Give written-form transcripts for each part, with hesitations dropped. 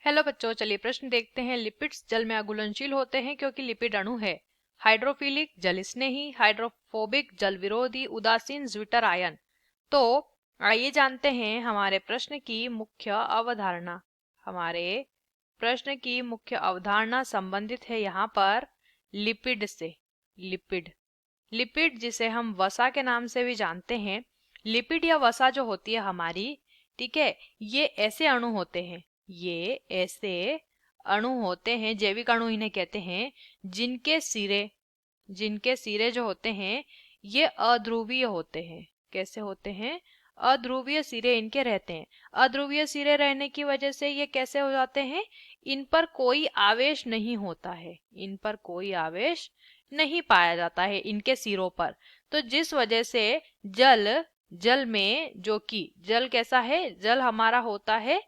Hello बच्चों, चलिए प्रश्न देखते हैं। लिपिड्स जल में अघुलनशील होते हैं क्योंकि लिपिड अणु है। हाइड्रोफिलिक जल स्नेही, हाइड्रोफोबिक जल विरोधी, उदासीन ज्विटर आयन। तो आइए जानते हैं हमारे प्रश्न की मुख्य अवधारणा। हमारे प्रश्न की मुख्य अवधारणा संबंधित है यहाँ पर लिपिड से। लिपिड लिपिड जिसे हम वसा के नाम से भी जानते हैं। लिपिड या वसा जो होती है हमारी, ठीक है, ये ऐसे अणु होते हैं, ये ऐसे अणु होते हैं, जैविक अणु इन्हें कहते हैं, जिनके सिरे जो होते हैं ये अध्रुवीय होते हैं। कैसे होते हैं? अध्रुवीय सिरे इनके रहते हैं। अध्रुवीय सिरे रहने की वजह से ये कैसे हो जाते हैं? इन पर कोई आवेश नहीं होता है, इन पर कोई आवेश नहीं पाया जाता है इनके सिरों पर। तो जिस वजह से जल में, जो कि जल कैसा है, जल हमारा होता है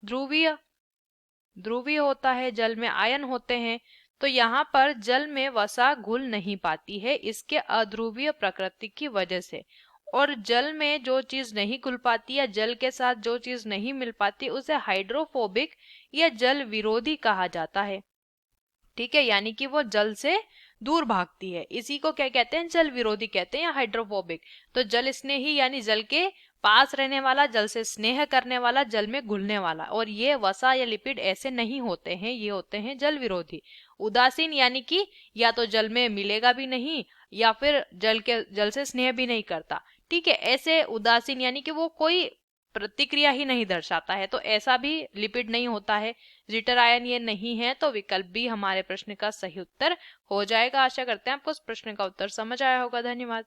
ध्रुवीय, ध्रुवीय होता है, जल में आयन होते हैं। तो यहाँ पर जल में वसा घुल नहीं पाती है इसके अध्रुवीय प्रकृति की वजह से। और जल में जो चीज नहीं घुल पाती या जल के साथ जो चीज नहीं मिल पाती उसे हाइड्रोफोबिक या जल विरोधी कहा जाता है। ठीक है, यानी कि वो जल से दूर भागती है, इसी को क्या कहते हैं? जल विरोधी कहते हैं या हाइड्रोफोबिक। तो जल स्नेही यानी जल के पास रहने वाला, जल से स्नेह करने वाला, जल में घुलने वाला। और ये वसा या लिपिड ऐसे नहीं होते हैं, ये होते हैं जल विरोधी। उदासीन यानी कि या तो जल में मिलेगा भी नहीं या फिर जल से स्नेह भी नहीं करता। ठीक है, ऐसे उदासीन यानी कि वो कोई प्रतिक्रिया ही नहीं दर्शाता है, तो ऐसा भी लिपिड नहीं होता है। जिटर आयन ये नहीं है, तो विकल्प भी हमारे प्रश्न का सही उत्तर हो जाएगा। आशा करते हैं आपको इस प्रश्न का उत्तर समझ आया होगा। धन्यवाद।